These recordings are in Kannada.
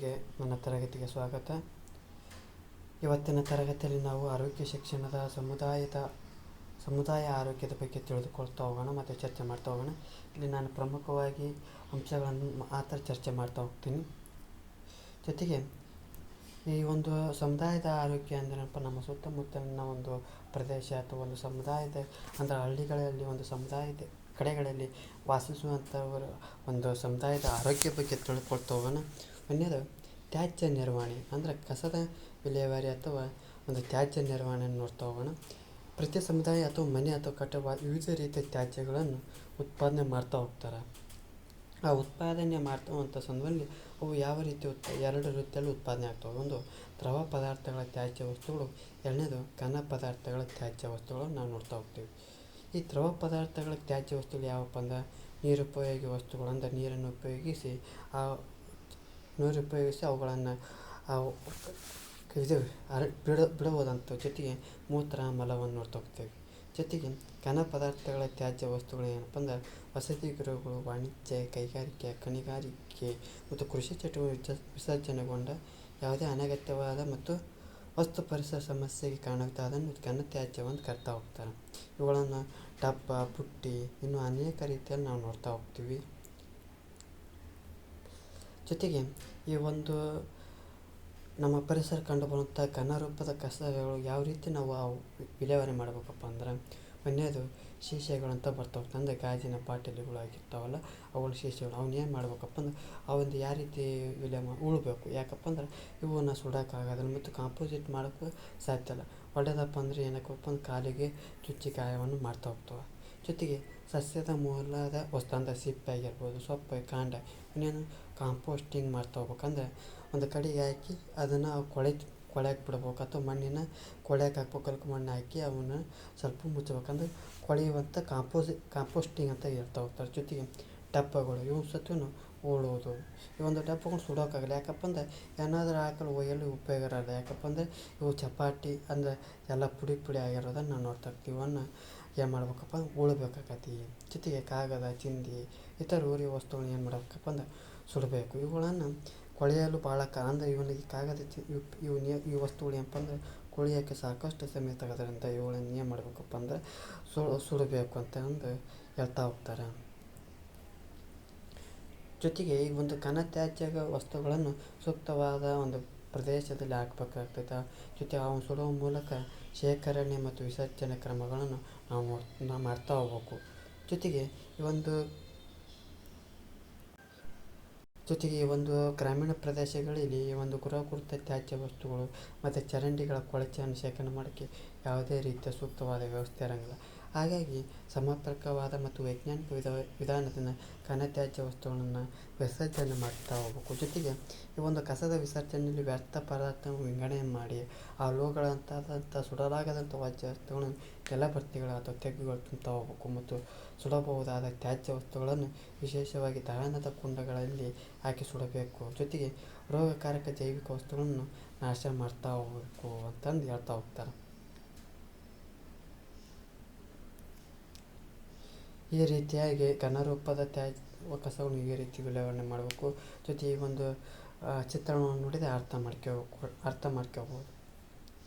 ಎಲ್ಲರಿಗೆ ನನ್ನ ತರಗತಿಗೆ ಸ್ವಾಗತ. ಇವತ್ತಿನ ತರಗತಿಯಲ್ಲಿ ನಾವು ಆರೋಗ್ಯ ಶಿಕ್ಷಣದ ಸಮುದಾಯ ಆರೋಗ್ಯದ ಬಗ್ಗೆ ತಿಳಿದುಕೊಳ್ತಾ ಹೋಗೋಣ ಮತ್ತು ಚರ್ಚೆ ಮಾಡ್ತಾ ಹೋಗೋಣ. ಇಲ್ಲಿ ನಾನು ಪ್ರಮುಖವಾಗಿ ಅಂಶಗಳನ್ನು ಮಾತ್ರ ಚರ್ಚೆ ಮಾಡ್ತಾ ಹೋಗ್ತೀನಿ. ಜೊತೆಗೆ ಈ ಒಂದು ಸಮುದಾಯದ ಆರೋಗ್ಯ ಅಂದ್ರೇನಪ್ಪ, ನಮ್ಮ ಸುತ್ತಮುತ್ತಲಿನ ಒಂದು ಪ್ರದೇಶ ಅಥವಾ ಒಂದು ಸಮುದಾಯದ ಅಂದರೆ ಹಳ್ಳಿಗಳಲ್ಲಿ ಒಂದು ಸಮುದಾಯದ ಕಡೆಗಳಲ್ಲಿ ವಾಸಿಸುವಂಥವರ ಒಂದು ಸಮುದಾಯದ ಆರೋಗ್ಯ ಬಗ್ಗೆ ತಿಳ್ಕೊಳ್ತಾ ಹೋಗೋಣ. ಒಂದನೇದು ತ್ಯಾಜ್ಯ ನಿರ್ವಹಣೆ ಅಂದರೆ ಕಸದ ವಿಲೇವಾರಿ ಅಥವಾ ಒಂದು ತ್ಯಾಜ್ಯ ನಿರ್ವಹಣೆಯನ್ನು ನೋಡ್ತಾ ಹೋಗೋಣ. ಪ್ರತಿ ಸಮುದಾಯ ಅಥವಾ ಮನೆ ಅಥವಾ ಕಟ್ಟಡ ವಿವಿಧ ರೀತಿಯ ತ್ಯಾಜ್ಯಗಳನ್ನು ಉತ್ಪಾದನೆ ಮಾಡ್ತಾ ಹೋಗ್ತಾರೆ. ಆ ಉತ್ಪಾದನೆ ಮಾಡ್ತಾವಂಥ ಸಂದರ್ಭದಲ್ಲಿ ಅವು ಯಾವ ರೀತಿ ಎರಡು ರೀತಿಯಲ್ಲಿ ಉತ್ಪಾದನೆ ಆಗ್ತವೆ. ಒಂದು ದ್ರವ ಪದಾರ್ಥಗಳ ತ್ಯಾಜ್ಯ ವಸ್ತುಗಳು, ಎರಡನೇದು ಘನ ಪದಾರ್ಥಗಳ ತ್ಯಾಜ್ಯ ವಸ್ತುಗಳನ್ನು ನಾವು ನೋಡ್ತಾ ಹೋಗ್ತೀವಿ. ಈ ದ್ರವ ಪದಾರ್ಥಗಳ ತ್ಯಾಜ್ಯ ವಸ್ತುಗಳು ಯಾವಪ್ಪ ಅಂದ್ರೆ ನೀರುಪಯೋಗಿ ವಸ್ತುಗಳು, ಅಂದರೆ ನೀರನ್ನು ಉಪಯೋಗಿಸಿ ಅವುಗಳನ್ನು ಬಿಡಬಹುದಂಥ. ಜೊತೆಗೆ ಮೂತ್ರ ಮಲವನ್ನು ನೋಡ್ತಾ ಹೋಗ್ತೇವೆ. ಜೊತೆಗೆ ಘನ ಪದಾರ್ಥಗಳ ತ್ಯಾಜ್ಯ ವಸ್ತುಗಳು ಏನಪ್ಪ ಅಂದ್ರೆ ವಸತಿ ಗೃಹಗಳು, ವಾಣಿಜ್ಯ, ಕೈಗಾರಿಕೆ, ಗಣಿಗಾರಿಕೆ ಮತ್ತು ಕೃಷಿ ಚಟುವಟಿಕೆ ವಿಸರ್ಜನೆಗೊಂಡ ಯಾವುದೇ ಅನಗತ್ಯವಾದ ಮತ್ತು ವಸ್ತು ಪರಿಸರ ಸಮಸ್ಯೆಗೆ ಕಾರಣವಾಗುವುದನ್ನು ಘನ ತ್ಯಾಜ್ಯವನ್ನು ಕರ್ತಾ ಹೋಗ್ತಾರೆ. ಇವುಗಳನ್ನು ಡಬ್ಬ, ಬುಟ್ಟಿ, ಇನ್ನೂ ಅನೇಕ ರೀತಿಯಲ್ಲಿ ನಾವು ನೋಡ್ತಾ ಹೋಗ್ತೀವಿ. ಜೊತೆಗೆ ಈ ಒಂದು ನಮ್ಮ ಪರಿಸರ ಕಂಡುಬರುವಂಥ ಘನ ರೂಪದ ಕಸಗಳು ಯಾವ ರೀತಿ ನಾವು ವಿಲೇವಾರಿ ಮಾಡಬೇಕಪ್ಪ ಅಂದ್ರೆ, ಒಂದನೇದು ಶೀಶೆಗಳಂತ ಬರ್ತಾವೆ. ಅಂದರೆ ಗಾಜಿನ ಬಾಟಲಿಗಳು ಆಗಿರ್ತಾವಲ್ಲ, ಅವುಗಳ ಶೀಶೆಗಳು ಅವನ್ನ ಏನು ಮಾಡ್ಬೇಕಪ್ಪ ಅಂದ್ರೆ ಅವಂದು ಯಾವ ರೀತಿ ಉಳಬೇಕು. ಯಾಕಪ್ಪ ಅಂದ್ರೆ ಇವನ್ನ ಸುಡೋಕ್ಕಾಗೋದಿಲ್ಲ ಮತ್ತು ಕಾಂಪೋಸಿಟ್ ಮಾಡೋಕ್ಕೂ ಸಾಧ್ಯ ಇಲ್ಲ. ಹೊಡೆದಪ್ಪ ಅಂದರೆ ಏನಕ್ಕಪ್ಪ ಅಂದ್ರೆ ಕಾಲಿಗೆ ಚುಚ್ಚಿ ಗಾಯವನ್ನು ಮಾಡ್ತಾ ಹೋಗ್ತವೆ. ಜೊತೆಗೆ ಸಸ್ಯದ ಮೂಲದ ವಸ್ತು ಅಂದರೆ ಸಿಪ್ಪೆ ಆಗಿರ್ಬೋದು, ಸೊಪ್ಪು, ಕಾಂಡ ಇನ್ನೇನು ಕಾಂಪೋಸ್ಟಿಂಗ್ ಮಾಡ್ತಾ ಹೋಗ್ಬೇಕಂದ್ರೆ ಒಂದು ಕಡೆಗೆ ಹಾಕಿ ಅದನ್ನು ಕೊಳೆಯಕ್ಕೆ ಬಿಡ್ಬೇಕು ಅಥವಾ ಮಣ್ಣಿನ ಕೊಳೆಯಕ್ಕೆ ಹಾಕ್ಬೇಕು. ಕಲ್ಕು ಮಣ್ಣು ಹಾಕಿ ಅವನ್ನ ಸ್ವಲ್ಪ ಮುಚ್ಚಬೇಕಂದ್ರೆ ಕೊಳೆಯುವಂಥ ಕಾಂಪೋಸ್ಟಿಂಗ್ ಅಂತ ಹೇಳ್ತಾ ಹೋಗ್ತಾರೆ. ಜೊತೆಗೆ ಡಬ್ಬಗಳು ಇವು ಸತ್ವನು ಉಳೋದು. ಈ ಒಂದು ಡಬ್ಬಗಳು ಸುಡೋಕ್ಕಾಗಲ್ಲ. ಯಾಕಪ್ಪ ಅಂದ್ರೆ ಏನಾದರೂ ಹಾಕಲು ಒಯ್ಯಲು ಉಪಯೋಗ ಇರಲ್ಲ. ಯಾಕಪ್ಪ ಅಂದರೆ ಇವು ಚಪಾಟಿ ಅಂದರೆ ಎಲ್ಲ ಪುಡಿ ಆಗಿರೋದನ್ನು ನಾವು ನೋಡ್ತಾ ಇರ್ತೀವಿ. ಇವನ್ನ ಏನು ಮಾಡ್ಬೇಕಪ್ಪ ಉಳಬೇಕಾಗತ್ತೆ. ಜೊತೆಗೆ ಕಾಗದ, ಚಿಂದಿ, ಇತರ ಉರಿಯುವ ವಸ್ತುಗಳನ್ನ ಏನು ಮಾಡಬೇಕಪ್ಪ ಅಂದ್ರೆ ಸುಡಬೇಕು. ಇವುಗಳನ್ನು ಕೊಳೆಯಲು ಭಾಳ ಅಂದರೆ ಇವನಿಗೆ ಕಾಗದ ಈ ವಸ್ತುಗಳು ಏನಪ್ಪ ಅಂದ್ರೆ ಕೊಳೆಯೋಕ್ಕೆ ಸಾಕಷ್ಟು ಸಮಯ ತೆಗೆದ್ರಿಂದ ಇವುಗಳನ್ನು ಏನು ಮಾಡಬೇಕಪ್ಪ ಅಂದ್ರೆ ಸುಡಬೇಕು ಅಂತ ಒಂದು ಹೇಳ್ತಾ ಹೋಗ್ತಾರೆ. ಜೊತೆಗೆ ಈ ಒಂದು ಘನತ್ಯಾಜ್ಯ ವಸ್ತುಗಳನ್ನು ಸೂಕ್ತವಾದ ಒಂದು ಪ್ರದೇಶದಲ್ಲಿ ಹಾಕಬೇಕಾಗ್ತೈತೆ. ಜೊತೆ ಅವನ್ನು ಸುಡುವ ಮೂಲಕ ಶೇಖರಣೆ ಮತ್ತು ವಿಸರ್ಜನೆ ಕ್ರಮಗಳನ್ನು ನಾವು ಮಾಡ್ತಾ ಹೋಗ್ಬೇಕು. ಜೊತೆಗೆ ಈ ಒಂದು ಗ್ರಾಮೀಣ ಪ್ರದೇಶಗಳಲ್ಲಿ ಈ ಒಂದು ಗೃಹಕೃತ ತ್ಯಾಜ್ಯ ವಸ್ತುಗಳು ಮತ್ತು ಚರಂಡಿಗಳ ಕೊಳಚೆಯನ್ನು ಶೇಖರಣೆ ಮಾಡೋಕ್ಕೆ ಯಾವುದೇ ರೀತಿಯ ಸೂಕ್ತವಾದ ವ್ಯವಸ್ಥೆ ಇರೋಂಗಿಲ್ಲ. ಹಾಗಾಗಿ ಸಮರ್ಪಕವಾದ ಮತ್ತು ವೈಜ್ಞಾನಿಕ ವಿಧಾನದಿಂದ ಘನತ್ಯಾಜ್ಯ ವಸ್ತುಗಳನ್ನು ವಿಸರ್ಜನೆ ಮಾಡ್ತಾ ಹೋಗ್ಬೇಕು. ಜೊತೆಗೆ ಈ ಒಂದು ಕಸದ ವಿಸರ್ಜನೆಯಲ್ಲಿ ವ್ಯರ್ಥ ಪದಾರ್ಥವನ್ನು ವಿಂಗಡಣೆ ಮಾಡಿ ಅವುಗಳಂತಾದಂಥ ಸುಡಲಾಗದಂಥ ತ್ಯಾಜ್ಯ ವಸ್ತುಗಳನ್ನು ಕೆಳಭರ್ತಿಗಳು ಅಥವಾ ತೆಗ್ಗುಗಳು ತುಂಬ್ತಾ ಹೋಗ್ಬೇಕು. ಮತ್ತು ಸುಡಬಹುದಾದ ತ್ಯಾಜ್ಯ ವಸ್ತುಗಳನ್ನು ವಿಶೇಷವಾಗಿ ದಹನದ ಕುಂಡಗಳಲ್ಲಿ ಹಾಕಿ ಸುಡಬೇಕು. ಜೊತೆಗೆ ರೋಗಕಾರಕ ಜೈವಿಕ ವಸ್ತುಗಳನ್ನು ನಾಶ ಮಾಡ್ತಾ ಹೋಗಬೇಕು ಅಂತಂದು ಹೇಳ್ತಾ ಹೋಗ್ತಾರೆ. ಈ ರೀತಿಯಾಗಿ ಘನರೂಪದ ಕಸವನ್ನು ಈ ರೀತಿ ವಿಲೇವಾರಿ ಮಾಡಬೇಕು. ಜೊತೆ ಈ ಒಂದು ಚಿತ್ರಣವನ್ನು ನೋಡಿದರೆ ಅರ್ಥ ಮಾಡ್ಕೋಬೋದು.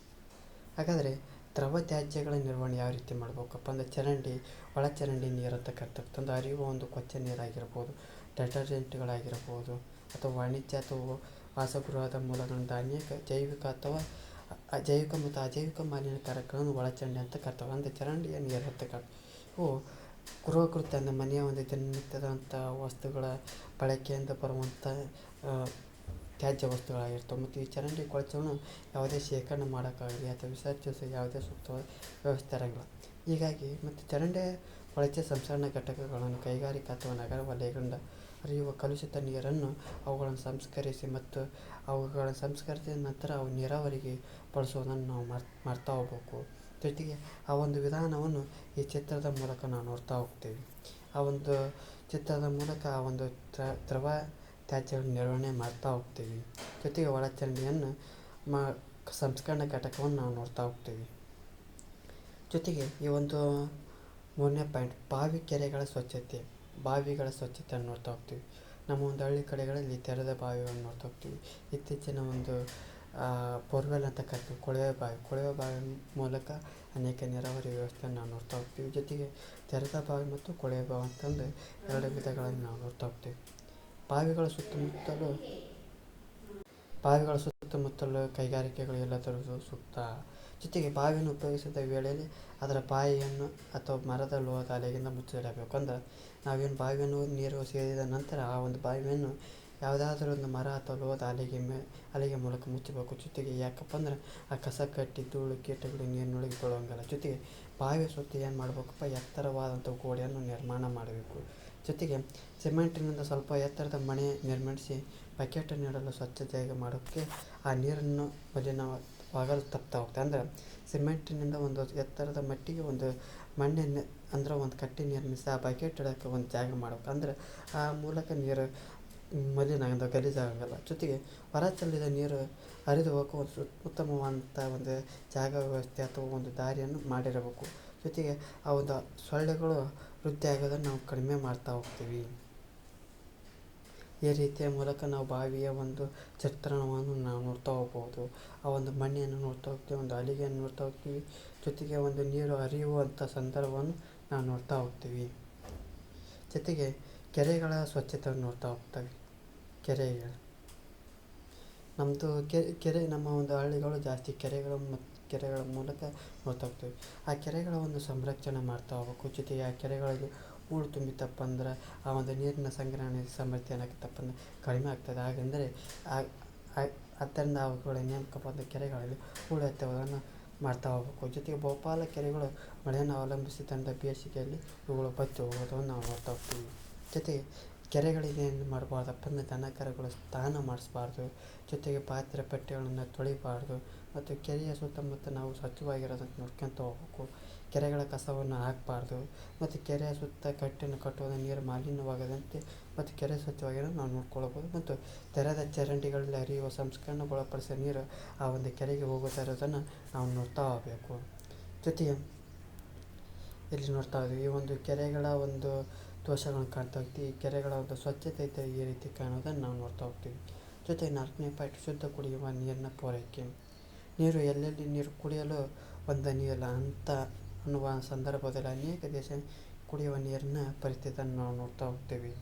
ಹಾಗಾದರೆ ದ್ರವ ತ್ಯಾಜ್ಯಗಳ ನಿರ್ವಹಣೆ ಯಾವ ರೀತಿ ಮಾಡಬೇಕಪ್ಪ ಅಂದರೆ ಒಳಚರಂಡಿ ನೀರು ಅಂತ ಕರ್ತಕ್ಕಂಥ ಹರಿಯುವ ಒಂದು ಕೊಚ್ಚೆ ನೀರಾಗಿರ್ಬೋದು, ಡೆಟರ್ಜೆಂಟ್ಗಳಾಗಿರ್ಬೋದು ಅಥವಾ ವಾಣಿಜ್ಯ ಅಥವಾ ವಾಸಗೃಹದ ಮೂಲಗಳಿಂದ ಅನೇಕ ಜೈವಿಕ ಮತ್ತು ಅಜೈವಿಕ ಮಾಲಿನ್ಯಕಾರಕಗಳನ್ನು ಒಳಚರಂಡಿ ಅಂತ ಕರ್ತವೆ. ಅಂದರೆ ಚರಂಡಿಯ ನೀರು ಅಂತ ಕರ್ತವೆ. ಇವು ಗೃಹಕೃತ ಅಂದರೆ ಮನೆಯ ಒಂದು ದಿನನಿತ್ಯದಂಥ ವಸ್ತುಗಳ ಬಳಕೆಯಿಂದ ಬರುವಂಥ ತ್ಯಾಜ್ಯ ವಸ್ತುಗಳಾಗಿರ್ತವೆ. ಮತ್ತು ಈ ಚರಂಡಿ ಕೊಳಚೆಗಳನ್ನು ಯಾವುದೇ ಶೇಖರಣೆ ಮಾಡೋಕ್ಕಾಗಲಿ ಅಥವಾ ವಿಸರ್ಜಿಸುವ ಯಾವುದೇ ಸೂಕ್ತವಾದ ವ್ಯವಸ್ಥೆ ಇರೋಂಗಿಲ್ಲ. ಹೀಗಾಗಿ ಮತ್ತು ಚರಂಡಿ ಕೊಳಚೆ ಸಂಸ್ಕರಣಾ ಘಟಕಗಳನ್ನು ಕೈಗಾರಿಕಾ ಅಥವಾ ನಗರ ವಲಯಗಳಿಂದ ಹರಿಯುವ ಕಲುಷಿತ ನೀರನ್ನು ಅವುಗಳನ್ನು ಸಂಸ್ಕರಿಸಿ ಮತ್ತು ಅವುಗಳನ್ನು ಸಂಸ್ಕರಿಸಿದ ನಂತರ ಅವು ನೀರಾವರಿಗೆ ಬಳಸುವುದನ್ನು ನಾವು ಮಾಡ್ತಾ ಹೋಗ್ಬೇಕು. ಜೊತೆಗೆ ಆ ಒಂದು ವಿಧಾನವನ್ನು ಈ ಚಿತ್ರದ ಮೂಲಕ ನಾವು ನೋಡ್ತಾ ಹೋಗ್ತೀವಿ. ಆ ಒಂದು ಚಿತ್ರದ ಮೂಲಕ ಆ ಒಂದು ದ್ರವ ತ್ಯಾಜ್ಯಗಳ ನಿರ್ವಹಣೆ ಮಾಡ್ತಾ ಹೋಗ್ತೀವಿ. ಜೊತೆಗೆ ಒಳಚರಂಡಿಯನ್ನು ಸಂಸ್ಕರಣಾ ಘಟಕವನ್ನು ನಾವು ನೋಡ್ತಾ ಹೋಗ್ತೀವಿ. ಜೊತೆಗೆ ಈ ಒಂದು 3ನೇ ಪಾಯಿಂಟ್ ಬಾವಿಗಳ ಸ್ವಚ್ಛತೆಯನ್ನು ನೋಡ್ತಾ ಹೋಗ್ತೀವಿ. ನಮ್ಮ ಒಂದು ಹಳ್ಳಿ ಕಡೆಗಳಲ್ಲಿ ತೆರೆದ ಬಾವಿಗಳನ್ನು ನೋಡ್ತಾ ಹೋಗ್ತೀವಿ. ಇತ್ತೀಚಿನ ಒಂದು ಬೋರ್ವೆಲ್ ಅಂತ ಕರಿತೀವಿ, ಕೊಳವೆ ಬಾವಿ ಮೂಲಕ ಅನೇಕ ನೀರಾವರಿ ವ್ಯವಸ್ಥೆಯನ್ನು ನಾವು ನೋಡ್ತಾ ಹೋಗ್ತೀವಿ. ಜೊತೆಗೆ ತೆರೆದ ಬಾವಿ ಮತ್ತು ಕೊಳವೆ ಬಾವಿ ಅಂತಂದು ಎರಡು ವಿಧಗಳನ್ನು ನಾವು ನೋಡ್ತಾ ಹೋಗ್ತೀವಿ. ಬಾವಿಗಳ ಸುತ್ತಮುತ್ತಲು ಕೈಗಾರಿಕೆಗಳು ಎಲ್ಲದರದ್ದು ಸೂಕ್ತ. ಜೊತೆಗೆ ಬಾವಿಯನ್ನು ಉಪಯೋಗಿಸಿದ ವೇಳೆಯಲ್ಲಿ ಅದರ ಬಾಯಿಯನ್ನು ಅಥವಾ ಮರದ ಲೋಹದ ಅಲೆಗಿಂದ ಮುಚ್ಚಿಡಬೇಕು. ಅಂದ್ರೆ ನಾವೇನು ಬಾವಿಯನ್ನು ನೀರು ಸೇರಿದ ನಂತರ ಆ ಒಂದು ಬಾವಿಯನ್ನು ಯಾವುದಾದ್ರೂ ಒಂದು ಮರ ಅಥವಾ ಲೋಹದ ಅಲೆಗೆ ಮೂಲಕ ಮುಚ್ಚಬೇಕು. ಜೊತೆಗೆ ಯಾಕಪ್ಪ ಅಂದ್ರೆ ಆ ಕಸ ಕಟ್ಟಿ ಧೂಳು ಕೀಟಗಳು ನೀರಿನೊಳಗೆ ಬೀಳುವಂಗಿಲ್ಲ. ಜೊತೆಗೆ ಬಾವಿಯ ಸುತ್ತ ಏನು ಮಾಡಬೇಕಪ್ಪ, ಎತ್ತರವಾದಂಥ ಗೋಡೆಯನ್ನು ನಿರ್ಮಾಣ ಮಾಡಬೇಕು. ಜೊತೆಗೆ ಸಿಮೆಂಟಿನಿಂದ ಸ್ವಲ್ಪ ಎತ್ತರದ ಮನೆ ನಿರ್ಮಿಸಿ ಬಕೆಟ್ ನೀಡಲು ಸ್ವಚ್ಛತೆಯಾಗಿ ಮಾಡೋಕ್ಕೆ ಆ ನೀರನ್ನು ಮಲಿನವಾಗಲು ತಪ್ತಾ ಹೋಗ್ತದೆ. ಅಂದ್ರೆ ಸಿಮೆಂಟಿನಿಂದ ಒಂದು ಎತ್ತರದ ಮಟ್ಟಿಗೆ ಒಂದು ಮಣ್ಣಿನ ಅಂದ್ರೆ ಒಂದು ಕಟ್ಟಿ ನಿರ್ಮಿಸಿ ಆ ಬಕೆಟ್ ಇಡೋಕ್ಕೆ ಒಂದು ಜಾಗ ಮಾಡ್ಬೇಕು. ಅಂದ್ರೆ ಆ ಮೂಲಕ ನೀರು ಮಲಿನ ಗಲೀಜಾಗಲ್ಲ. ಜೊತೆಗೆ ಹೊರ ಚೆಲ್ಲಿದ ನೀರು ಹರಿದು ಹೋಗೋ ಒಂದು ಉತ್ತಮವಾದಂಥ ಒಂದು ಜಾಗ ವ್ಯವಸ್ಥೆ ಅಥವಾ ಒಂದು ದಾರಿಯನ್ನು ಮಾಡಿರಬೇಕು. ಜೊತೆಗೆ ಆ ಒಂದು ಸೊಳ್ಳೆಗಳು ವೃದ್ಧಿ ಆಗೋದನ್ನು ನಾವು ಕಡಿಮೆ ಮಾಡ್ತಾ ಹೋಗ್ತೀವಿ. ಈ ರೀತಿಯ ಮೂಲಕ ನಾವು ಬಾವಿಯ ಒಂದು ಚಿತ್ರಣವನ್ನು ನಾವು ನೋಡ್ತಾ ಹೋಗ್ಬೋದು. ಆ ಒಂದು ಮಣ್ಣಿಯನ್ನು ನೋಡ್ತಾ ಹೋಗ್ತೀವಿ, ಒಂದು ಹಲಿಗೆಯನ್ನು ನೋಡ್ತಾ ಹೋಗ್ತೀವಿ. ಜೊತೆಗೆ ಒಂದು ನೀರು ಹರಿಯುವಂಥ ಸಂದರ್ಭವನ್ನು ನಾವು ನೋಡ್ತಾ ಹೋಗ್ತೀವಿ. ಜೊತೆಗೆ ಕೆರೆಗಳ ಸ್ವಚ್ಛತೆಯನ್ನು ನೋಡ್ತಾ ಹೋಗ್ತೇವೆ. ನಮ್ಮದು ಕೆರೆ ನಮ್ಮ ಒಂದು ಹಳ್ಳಿಗಳು ಜಾಸ್ತಿ ಕೆರೆಗಳ ಮೂಲಕ ನೋಡ್ತಾ ಹೋಗ್ತೀವಿ. ಆ ಕೆರೆಗಳ ಒಂದು ಸಂರಕ್ಷಣೆ ಮಾಡ್ತಾ ಹೋಗ್ಬೇಕು. ಜೊತೆಗೆ ಆ ಕೆರೆಗಳಲ್ಲಿ ಹೂಳು ತುಂಬಿತಪ್ಪ ಅಂದ್ರೆ ಆ ಒಂದು ನೀರಿನ ಸಂಗ್ರಹಣೆ ಸಾಮರ್ಥ್ಯ ಏನಾಗುತ್ತಪ್ಪ ಅಂದ್ರೆ ಕಡಿಮೆ ಆಗ್ತದೆ. ಹಾಗೆಂದರೆ ಆದ್ದರಿಂದ ಅವುಗಳ ನೇಮಕಪ್ಪ ಅಂದರೆ ಕೆರೆಗಳಲ್ಲಿ ಹೂಳು ಎತ್ತುವುದನ್ನು ಮಾಡ್ತಾ ಹೋಗ್ಬೇಕು. ಜೊತೆಗೆ ಬಹುಪಾಲ ಕೆರೆಗಳು ಮಳೆಯನ್ನು ಅವಲಂಬಿಸಿದಂಥ ಬೇಸಿಗೆಯಲ್ಲಿ ಇವುಗಳು ಬತ್ತಿ ಹೋಗೋದನ್ನು ನಾವು ನೋಡ್ತಾ ಹೋಗ್ತೀವಿ. ಜೊತೆಗೆ ಕೆರೆಗಳಿಗೆ ಏನು ಮಾಡಬಾರ್ದಪ್ಪ ಅಂದರೆ ದನ ಕರುಗಳು ಸ್ನಾನ ಮಾಡಿಸ್ಬಾರ್ದು. ಜೊತೆಗೆ ಪಾತ್ರೆ ಪಟ್ಟೆಗಳನ್ನು ತೊಳಿಬಾರ್ದು. ಮತ್ತು ಕೆರೆಯ ಸುತ್ತಮುತ್ತ ನಾವು ಸ್ವಚ್ಛವಾಗಿರೋದನ್ನು ನೋಡ್ಕೊತ ಹೋಗ್ಬೇಕು. ಕೆರೆಗಳ ಕಸವನ್ನು ಹಾಕಬಾರ್ದು. ಮತ್ತು ಕೆರೆಯ ಸುತ್ತ ಕಟ್ಟನ್ನು ಕಟ್ಟುವುದು ನೀರು ಮಾಲಿನ್ಯವಾಗದಂತೆ ಮತ್ತು ಕೆರೆ ಸ್ವಚ್ಛವಾಗಿರೋದು ನಾವು ನೋಡ್ಕೊಳ್ಬೋದು. ಮತ್ತು ತೆರೆದ ಚರಂಡಿಗಳಲ್ಲಿ ಹರಿಯುವ ಸಂಸ್ಕರಣೆಗೊಳಪಡಿಸಿದ ನೀರು ಆ ಒಂದು ಕೆರೆಗೆ ಹೋಗುತ್ತಾ ಇರೋದನ್ನು ನಾವು ನೋಡ್ತಾ ಹೋಗಬೇಕು. ಜೊತೆಗೆ ಇಲ್ಲಿ ನೋಡ್ತಾ ಇದ್ದೀವಿ ಈ ಒಂದು ಕೆರೆಗಳ ಒಂದು ದೋಷಗಳನ್ನು ಕಾಣ್ತಾ ಹೋಗ್ತೀವಿ. ಈ ಕೆರೆಗಳ ಒಂದು ಸ್ವಚ್ಛತೆ ಈ ರೀತಿ ಕಾಣೋದನ್ನು ನಾವು ನೋಡ್ತಾ ಹೋಗ್ತೀವಿ. ಜೊತೆಗೆ 4ನೇ ಪಾಯಿಂಟ್ ಶುದ್ಧ ಕುಡಿಯುವ ನೀರಿನ ಪೂರೈಕೆ. ನೀರು ಎಲ್ಲೆಲ್ಲಿ ನೀರು ಕುಡಿಯಲು ಹೊಂದನೀಯಲ್ಲ ಅನ್ನುವ ಸಂದರ್ಭದಲ್ಲಿ ಅನೇಕ ದೇಶ ಕುಡಿಯುವ ನೀರಿನ ಪರಿಸ್ಥಿತಿಯನ್ನು ನಾವು ನೋಡ್ತಾ ಹೋಗ್ತೀವಿ.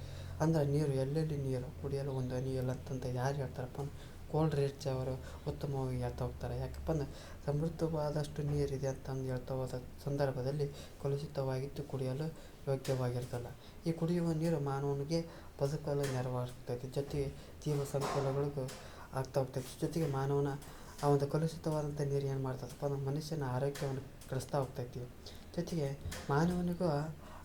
ಅಂದರೆ ನೀರು ಎಲ್ಲೆಲ್ಲಿ ನೀರು ಕುಡಿಯಲು ಹೊಂದನೀಯಲ್ಲ ಅಂತಂತ ಯಾರು ಹೇಳ್ತಾರಪ್ಪ ಅಂದ್ರೆ ಕೋಲ್ಡ್ ರಿಚ್ ಅವರು ಉತ್ತಮವಾಗಿ ಹೇಳ್ತಾ ಹೋಗ್ತಾರೆ. ಯಾಕಪ್ಪ ಅಂದ್ರೆ ಸಮೃದ್ಧವಾದಷ್ಟು ನೀರಿದೆ ಅಂತಂದು ಹೇಳ್ತಾ ಹೋದ ಸಂದರ್ಭದಲ್ಲಿ ಕಲುಷಿತವಾಗಿದ್ದು ಕುಡಿಯಲು ಯೋಗ್ಯವಾಗಿರ್ತಲ್ಲ. ಈ ಕುಡಿಯುವ ನೀರು ಮಾನವನಿಗೆ ಬದುಕಲು ನೆರವಾಗ್ತೈತಿ. ಜೊತೆಗೆ ಜೀವ ಸಂಕುಲಗಳಿಗೂ ಆಗ್ತಾ ಹೋಗ್ತೈತಿ. ಜೊತೆಗೆ ಮಾನವನ ಆ ಒಂದು ಕಲುಷಿತವಾದಂಥ ನೀರು ಏನು ಮಾಡ್ತದಪ್ಪ ಅಂದ್ರೆ ಮನುಷ್ಯನ ಆರೋಗ್ಯವನ್ನು ಕೆಡಿಸ್ತಾ ಹೋಗ್ತೈತಿ. ಜೊತೆಗೆ ಮಾನವನಿಗೂ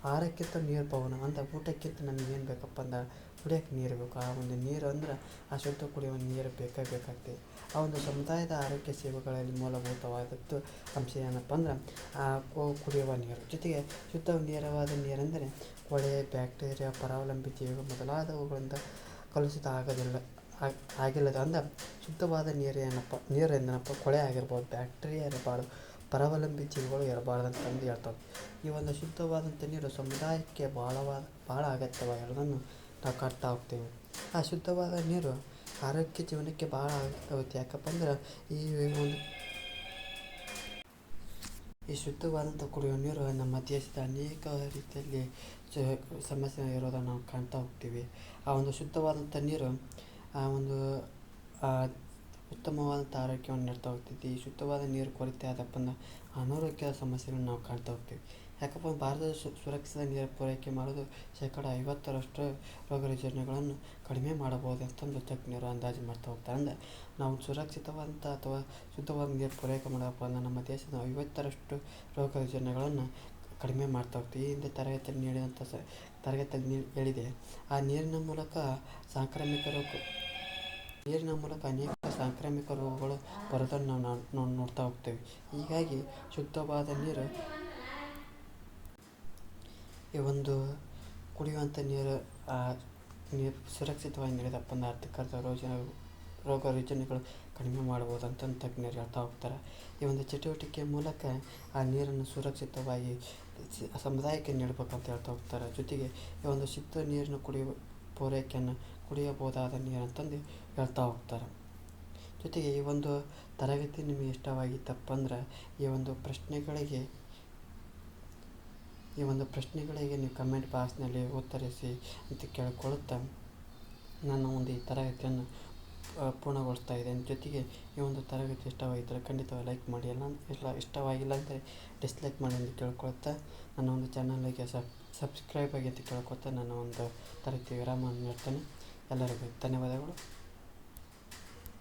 ಆಹಾರಕ್ಕಿಂತ ನೀರು ಪವನ ಅಂತ ಊಟಕ್ಕಿಂತ ನಮಗೆ ಏನು ಬೇಕಪ್ಪ ಅಂದ್ರೆ ಕುಡಿಯೋಕ್ಕೆ ನೀರು ಬೇಕು. ಆ ಒಂದು ನೀರು ಅಂದ್ರೆ ಆ ಶುದ್ಧ ಕುಡಿಯುವ ನೀರು ಬೇಕಾಗ್ತದೆ. ಆ ಒಂದು ಸಮುದಾಯದ ಆರೋಗ್ಯ ಸೇವೆಗಳಲ್ಲಿ ಮೂಲಭೂತವಾದದ್ದು ಅಂಶ ಏನಪ್ಪ ಅಂದ್ರೆ ಆ ಕುಡಿಯುವ ನೀರು. ಜೊತೆಗೆ ಶುದ್ಧ ನೇರವಾದ ನೀರೆಂದರೆ ಕೊಳೆ, ಬ್ಯಾಕ್ಟೀರಿಯಾ, ಪರಾವಲಂಬಿ ಜೀವಿಗಳು ಮೊದಲಾದವುಗಳಿಂದ ಕಲುಷಿತ ಆಗಿಲ್ಲದ ಅಂದ್ರೆ ಶುದ್ಧವಾದ ನೀರು ಎಂದನಪ್ಪ ಕೊಳೆ ಆಗಿರ್ಬೋದು, ಬ್ಯಾಕ್ಟೀರಿಯಾ ಇರಬಾರ್ದು, ಪರಾವಲಂಬಿ ಜೀವಿಗಳು ಇರಬಾರ್ದು ಅಂತಂದು ಹೇಳ್ತಾರೆ. ಈ ಒಂದು ಶುದ್ಧವಾದಂಥ ನೀರು ಸಮುದಾಯಕ್ಕೆ ಭಾಳ ಅಗತ್ಯವಾಗಿರೋದನ್ನು ನಾವು ಕಾಡ್ತಾ ಹೋಗ್ತೀವಿ. ಆ ಶುದ್ಧವಾದ ನೀರು ಆರೋಗ್ಯ ಜೀವನಕ್ಕೆ ಭಾಳ ಅಗತ್ಯ. ಯಾಕಪ್ಪ ಅಂದ್ರೆ ಈ ಶುದ್ಧವಾದಂಥ ಕುಡಿಯುವ ನೀರು ನಮ್ಮ ದೇಶದ ಅನೇಕ ರೀತಿಯಲ್ಲಿ ಸಮಸ್ಯೆ ಇರೋದನ್ನು ನಾವು ಕಾಣ್ತಾ ಹೋಗ್ತೀವಿ. ಆ ಒಂದು ಶುದ್ಧವಾದಂಥ ನೀರು ಆ ಒಂದು ಉತ್ತಮವಾದಂಥ ಆರೋಗ್ಯವನ್ನು ನೀಡ್ತಾ ಹೋಗ್ತೈತಿ. ಈ ಶುದ್ಧವಾದ ನೀರು ಕೊರತೆ ಆದಪ್ಪ ಅಂದ್ರೆ ಅನಾರೋಗ್ಯದ ಸಮಸ್ಯೆಗಳನ್ನು ನಾವು ಕಾಣ್ತಾ ಹೋಗ್ತೀವಿ. ಯಾಕಪ್ಪ ಭಾರತದ ಸುರಕ್ಷಿತ ನೀರು ಪೂರೈಕೆ ಮಾಡೋದು 50% ರೋಗ ರುಜಿನಗಳನ್ನು ಕಡಿಮೆ ಮಾಡಬಹುದು ಅಂತಂದು ತಜ್ಞರು ಅಂದಾಜು ಮಾಡ್ತಾ ಹೋಗ್ತಾರೆ. ಅಂದರೆ ನಾವು ಸುರಕ್ಷಿತವಾದಂಥ ಅಥವಾ ಶುದ್ಧವಾದ ನೀರು ಪೂರೈಕೆ ಮಾಡಪ್ಪ ಅಂದ್ರೆ ನಮ್ಮ ದೇಶದ 50% ರೋಗ ರುಜಿನಗಳನ್ನು ಕಡಿಮೆ ಮಾಡ್ತಾ ಹೋಗ್ತೀವಿ. ಈ ಹಿಂದೆ ತರಗತಿಯಲ್ಲಿ ಹೇಳಿದೆ. ಆ ನೀರಿನ ಮೂಲಕ ಅನೇಕ ಸಾಂಕ್ರಾಮಿಕ ರೋಗಗಳು ಬರೋದನ್ನು ನಾವು ನೋಡ್ತಾ ಹೋಗ್ತೇವೆ. ಹೀಗಾಗಿ ಶುದ್ಧವಾದ ನೀರು ಈ ಒಂದು ಕುಡಿಯುವಂಥ ನೀರು ಸುರಕ್ಷಿತವಾಗಿ ನೀಡಿದಪ್ಪ ಅಂದ್ರೆ ಅರ್ಥಕರ್ತ ರೋಗ ರುಜಿನಗಳು ಕಡಿಮೆ ಮಾಡ್ಬೋದು ಅಂತಂದು ತಜ್ಞರು ಹೇಳ್ತಾ ಹೋಗ್ತಾರೆ. ಈ ಒಂದು ಚಟುವಟಿಕೆಯ ಮೂಲಕ ಆ ನೀರನ್ನು ಸುರಕ್ಷಿತವಾಗಿ ಸಮುದಾಯಕ್ಕೆ ನೀಡಬೇಕಂತ ಹೇಳ್ತಾ ಹೋಗ್ತಾರೆ. ಜೊತೆಗೆ ಈ ಒಂದು ಶುದ್ಧ ನೀರಿನ ಕುಡಿಯುವ ಪೂರೈಕೆಯನ್ನು ಕುಡಿಯಬಹುದಾದ ನೀರು ಅಂತಂದು ಹೇಳ್ತಾ ಹೋಗ್ತಾರೆ. ಜೊತೆಗೆ ಈ ಒಂದು ತರಗತಿ ನಿಮಗೆ ಇಷ್ಟವಾಗಿತ್ತಪ್ಪ ಅಂದ್ರೆ ಈ ಒಂದು ಪ್ರಶ್ನೆಗಳಿಗೆ ನೀವು ಕಮೆಂಟ್ ಬಾಕ್ಸ್ನಲ್ಲಿ ಉತ್ತರಿಸಿ ಅಂತ ಕೇಳಿಕೊಳ್ಳುತ್ತಾ ನನ್ನ ಒಂದು ಈ ತರಗತಿಯನ್ನು ಪೂರ್ಣಗೊಳಿಸ್ತಾ ಇದ್ದೇನೆ. ಜೊತೆಗೆ ಈ ಒಂದು ತರಗತಿ ಇಷ್ಟವಾಗಿದ್ದರೆ ಖಂಡಿತವಾಗಿ ಲೈಕ್ ಮಾಡಿ, ಇಷ್ಟವಾಗಿಲ್ಲ ಅಂದರೆ ಡಿಸ್ಲೈಕ್ ಮಾಡಿ ಅಂತ ಕೇಳ್ಕೊಳ್ತಾ ನನ್ನ ಒಂದು ಚಾನಲ್ಗೆ ಸಬ್ಸ್ಕ್ರೈಬ್ ಆಗಿ ಅಂತ ಕೇಳ್ಕೊಳ್ತಾ ನನ್ನ ಒಂದು ತರಗತಿ ವಿರಾಮವನ್ನು ನೀಡ್ತೇನೆ. ಎಲ್ಲರಿಗೂ ಧನ್ಯವಾದಗಳು.